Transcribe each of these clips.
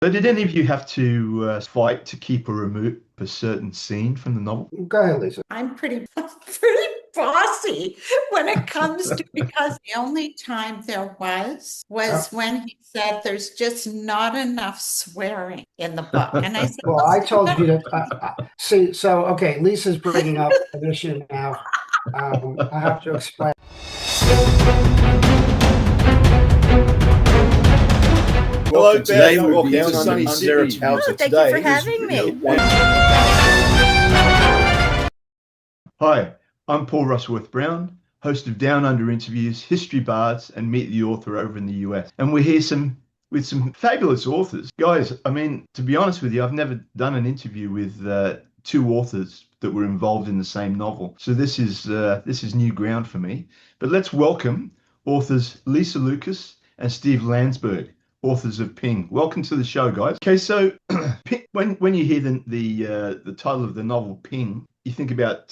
So did any of you have to fight to keep or remove a certain scene from the novel? Go ahead, Lisa. I'm pretty pretty bossy when it comes to because the only time there Uh, was when he said there's just not enough swearing in the book. And I said, well, well, I so you told got you that. See, so okay, Lisa's bringing up an issue now. I have to explain. Hello, Welcome. Today Beth. we'll Welcome be to down Sunny under City. Towns Oh, thank you today. for having me. Hi, I'm Paul Rushworth-Brown, host of Down Under Interviews, History Bards, and Meet the Author over in the US. And we're here with some fabulous authors. Guys, I mean, to be honest with you, I've never done an interview with two authors that were involved in the same novel. So this is new ground for me. But let's welcome authors Lisa Lucas and Steve Landsberg, authors of Ping. Welcome to the show, guys. Okay, so when you hear the title of the novel Ping, you think about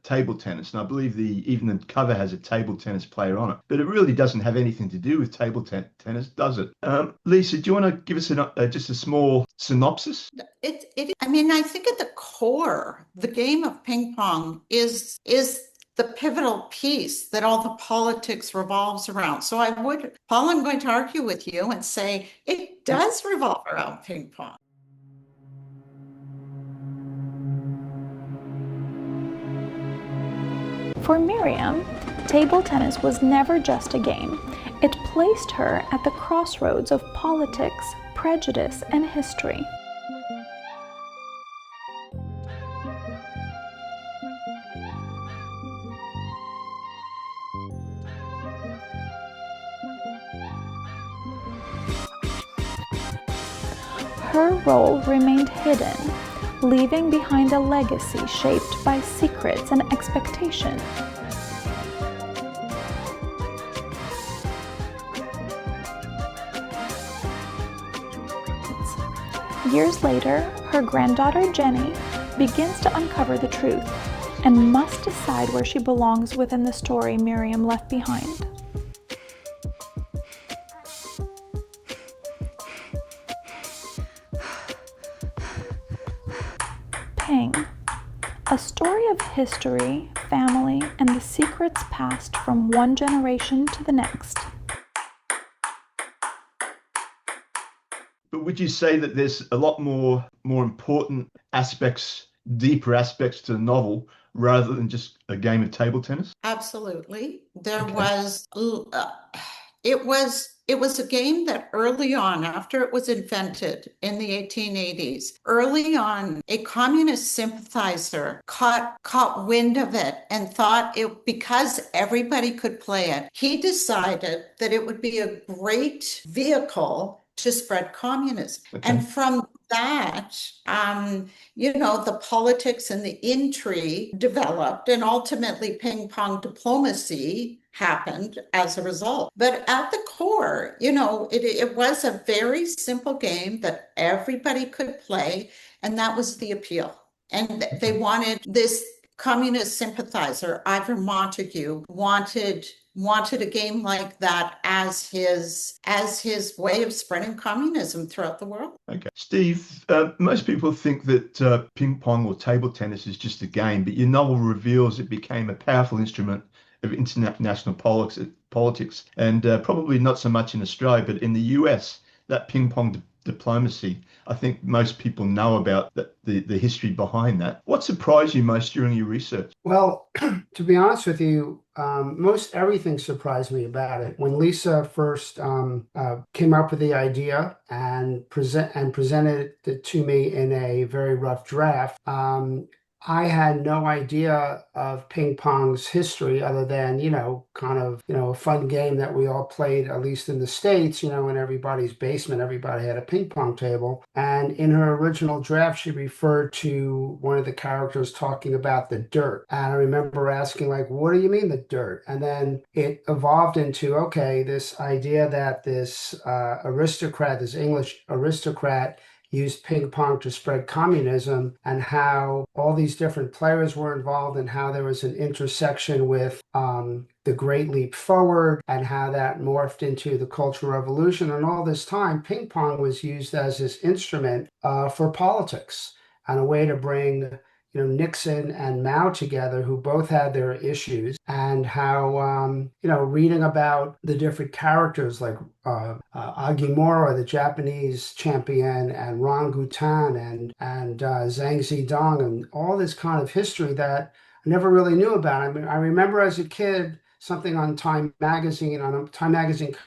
table tennis, and I believe even the cover has a table tennis player on it, but it really doesn't have anything to do with table tennis, does it? Lisa, do you want to give us just a small synopsis? I mean, I think at the core, the game of ping pong is the pivotal piece that all the politics revolves around. So Paul, I'm going to argue with you and say it does revolve around ping pong. For Miriam, table tennis was never just a game. It placed her at the crossroads of politics, prejudice, and history. Her role remained hidden, leaving behind a legacy shaped by secrets and expectation. Years later, her granddaughter Jenny begins to uncover the truth and must decide where she belongs within the story Miriam left behind. Ping, a story of history, family, and the secrets passed from one generation to the next. But would you say that there's a lot more important aspects, deeper aspects to the novel rather than just a game of table tennis? Absolutely. There Okay. was it was a game that early on, after it was invented in the 1880s, early on, a communist sympathizer caught wind of it and thought it because everybody could play it, he decided that it would be a great vehicle to spread communism. Okay. And from that, the politics and the intrigue developed, and ultimately ping pong diplomacy happened as a result. But at the core, it was a very simple game that everybody could play, and that was the appeal. And they wanted this communist sympathizer, Ivor Montague, wanted a game like that as his way of spreading communism throughout the world. Okay. Steve, most people think that ping pong or table tennis is just a game, but your novel reveals it became a powerful instrument of international politics, and probably not so much in Australia, but in the US, that ping pong diplomacy. I think most people know about the history behind that. What surprised you most during your research? Well, to be honest with you, most everything surprised me about it. When Lisa first came up with the idea and presented it to me in a very rough draft, I had no idea of ping pong's history other than, a fun game that we all played, at least in the States, in everybody's basement, everybody had a ping pong table. And in her original draft, she referred to one of the characters talking about the dirt. And I remember asking, like, what do you mean the dirt? And then it evolved into, okay, this idea that this aristocrat, this English aristocrat, used ping pong to spread communism, and how all these different players were involved, and how there was an intersection with the Great Leap Forward, and how that morphed into the Cultural Revolution. And all this time, ping pong was used as this instrument for politics and a way to bring Nixon and Mao together, who both had their issues, and how, reading about the different characters like Agimura, the Japanese champion, and Rangutan and Zhang Zidong, and all this kind of history that I never really knew about. I mean, I remember as a kid something on a Time magazine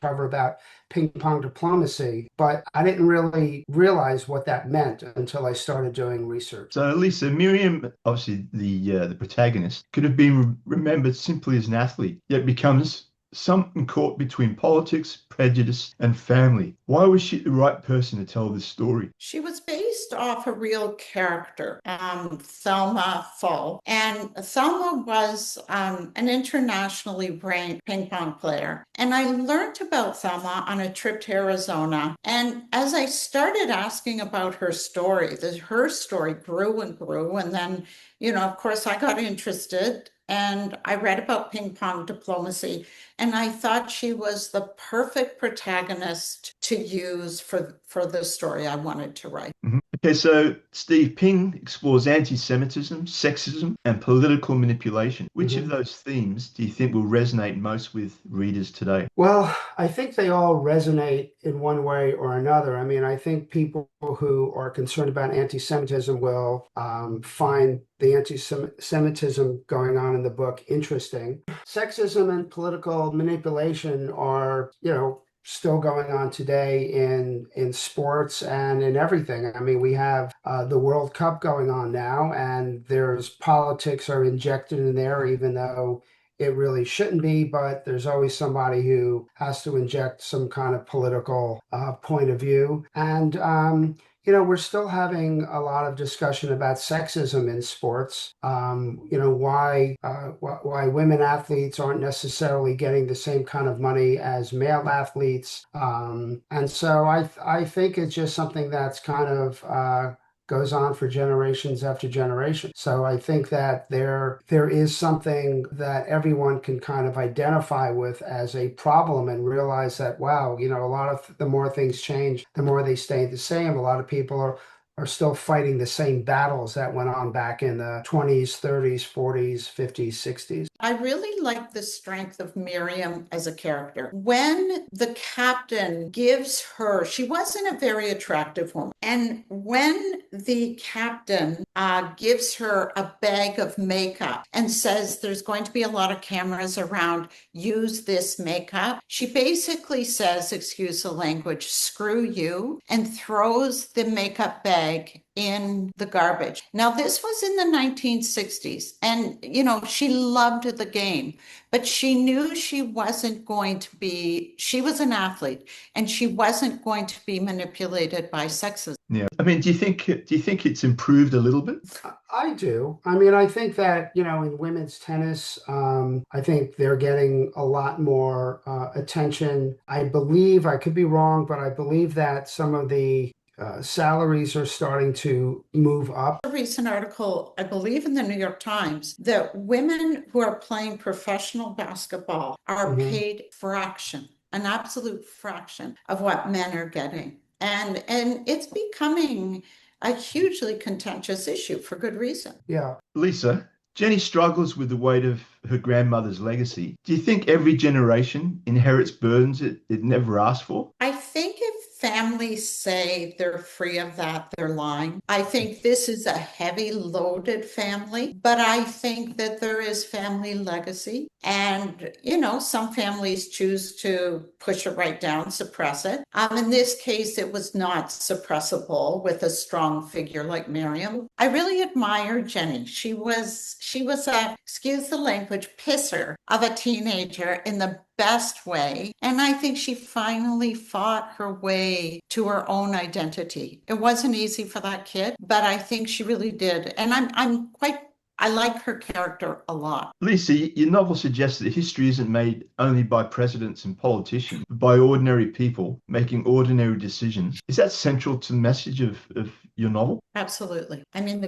cover about ping pong diplomacy, but I didn't really realize what that meant until I started doing research. So, Lisa, Miriam, obviously the protagonist, could have been remembered simply as an athlete, yet becomes something caught between politics, prejudice, and family. Why was she the right person to tell this story? She was based off a real character, Thelma Fall. And Thelma was an internationally ranked ping pong player. And I learned about Thelma on a trip to Arizona. And as I started asking about her story grew and grew. And then, of course, I got interested. And I read about ping pong diplomacy, and I thought she was the perfect protagonist to use for the story I wanted to write. Mm-hmm. Okay, so Steve, Ping explores anti-Semitism, sexism, and political manipulation. Which of those themes do you think will resonate most with readers today? Well, I think they all resonate in one way or another. I mean, I think people who are concerned about anti-Semitism will find the anti-Semitism going on in the book interesting. Sexism and political manipulation are, still going on today in sports and in everything. I mean, we have the World Cup going on now, and there's politics are injected in there, even though it really shouldn't be, but there's always somebody who has to inject some kind of political point of view. And we're still having a lot of discussion about sexism in sports. Why women athletes aren't necessarily getting the same kind of money as male athletes. And so I think it's just something that's kind of goes on for generations after generation. So I think that there is something that everyone can kind of identify with as a problem and realize that, wow, a lot of the more things change, the more they stay the same. A lot of people are still fighting the same battles that went on back in the 20s, 30s, 40s, 50s, 60s. I really like the strength of Miriam as a character. When the captain gives her, she wasn't a very attractive woman. And when the captain gives her a bag of makeup and says there's going to be a lot of cameras around, use this makeup, she basically says, excuse the language, screw you, and throws the makeup bag in the garbage. Now, this was in the 1960s, and she loved the game, but she knew she was an athlete, and she wasn't going to be manipulated by sexism. Yeah. I mean, do you think it's improved a little bit? I do. I mean, I think that, in women's tennis, I think they're getting a lot more attention. I believe, I could be wrong, but I believe that some of the salaries are starting to move up. A recent article, I believe in the New York Times, that women who are playing professional basketball are paid an absolute fraction of what men are getting. And it's becoming a hugely contentious issue for good reason. Yeah. Lisa, Jenny struggles with the weight of her grandmother's legacy. Do you think every generation inherits burdens it never asked for? I think if families say they're free of that, they're lying. I think this is a heavy loaded family, but I think that there is family legacy. And, some families choose to push it right down, suppress it. In this case, it was not suppressible with a strong figure like Miriam. I really admire Jenny. She was a, excuse the language, pisser of a teenager in the best way. And I think she finally fought her way to her own identity. It wasn't easy for that kid, but I think she really did. And I'm quite I like her character a lot. Lisa, your novel suggests that history isn't made only by presidents and politicians, but by ordinary people making ordinary decisions. Is that central to the message of your novel? Absolutely. I mean, the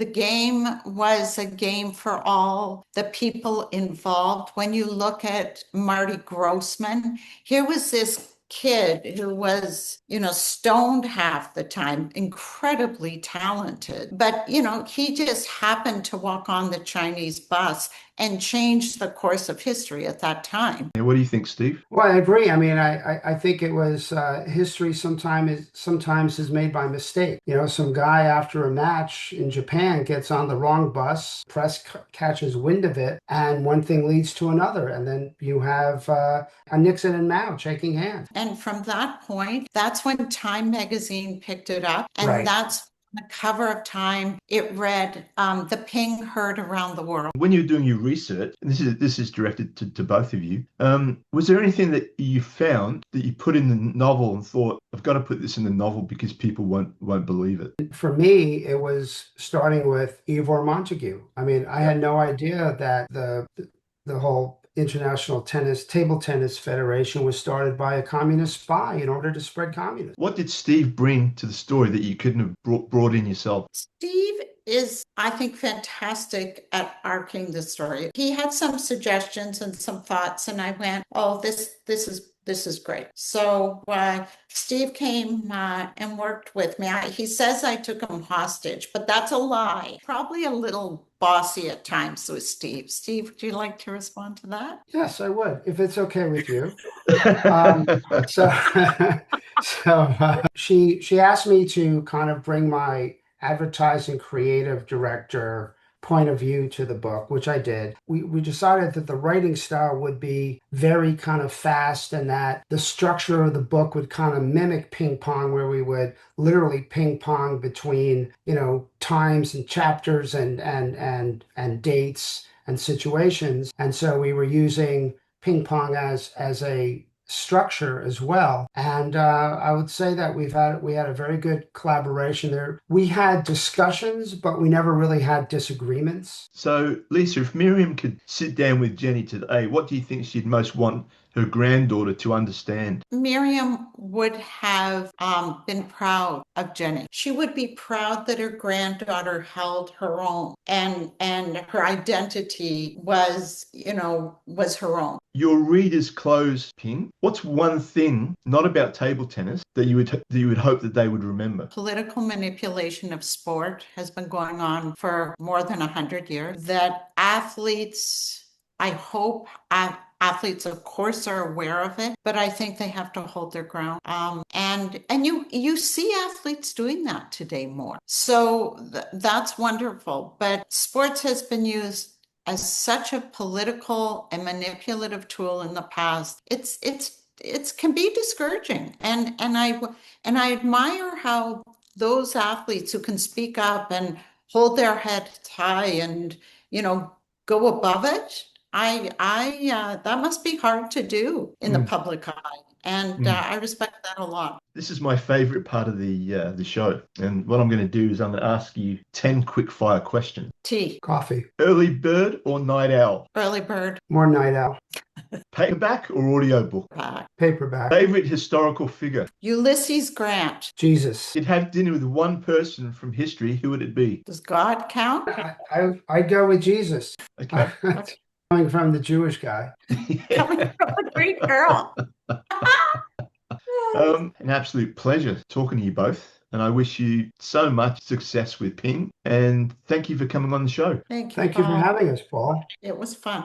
game was a game for all the people involved. When you look at Marty Grossman, here was this kid who was, stoned half the time, incredibly talented. But, he just happened to walk on the Chinese bus and change the course of history at that time. Yeah, what do you think, Steve? Well, I agree. I mean, I think it was history sometimes is made by mistake. Some guy after a match in Japan gets on the wrong bus, press catches wind of it, and one thing leads to another. And then you have a Nixon and Mao shaking hands. And from that point, that's when Time magazine picked it up. And Right. that's the cover of Time. It read, "The Ping heard around the world." When you were doing your research, and this is directed to both of you, was there anything that you found that you put in the novel and thought, I've got to put this in the novel because people won't believe it? For me, it was starting with Ivor Montagu. I mean, I had no idea that the whole International Table Tennis Federation was started by a communist spy in order to spread communism. What did Steve bring to the story that you couldn't have brought in yourself? Steve is, I think, fantastic at arcing the story. He had some suggestions and some thoughts, and I went, "Oh, this is great." So Steve came and worked with me. He says I took him hostage, but that's a lie. Probably a little bossy at times with Steve. Steve, would you like to respond to that? Yes, I would, if it's okay with you. So, she asked me to kind of bring my advertising creative director point of view to the book, which I did. We decided that the writing style would be very kind of fast, and that the structure of the book would kind of mimic ping pong, where we would literally ping pong between, times and chapters and dates and situations. And so we were using ping pong as a structure as well. And I would say that we had a very good collaboration there. We had discussions, but we never really had disagreements. So, Lisa, if Miriam could sit down with Jenny today, what do you think she'd most want her granddaughter to understand? Miriam would have been proud of Jenny. She would be proud that her granddaughter held her own, and her identity was her own. Your readers' clothes, Ping. What's one thing, not about table tennis, that you would hope that they would remember? Political manipulation of sport has been going on for more than 100 years. That athletes, I hope athletes, of course, are aware of it, but I think they have to hold their ground. And you see athletes doing that today more. So that's wonderful. But sports has been used as such a political and manipulative tool in the past. It can be discouraging. And I admire how those athletes who can speak up and hold their head high and, go above it. That must be hard to do in the public eye. And I respect that a lot. This is my favorite part of the show. And what I'm going to do is I'm going to ask you 10 quick fire questions. Tea. Coffee. Early bird or night owl? Early bird. More night owl. Paperback or audiobook? Paperback. Favorite historical figure? Ulysses Grant. Jesus. You'd have dinner with one person from history. Who would it be? Does God count? I'd go with Jesus. Okay. Coming from the Jewish guy. Coming from a Greek girl. An absolute pleasure talking to you both. And I wish you so much success with Ping. And thank you for coming on the show. Thank you, Thank you for Paul. having us, Paul. It was fun.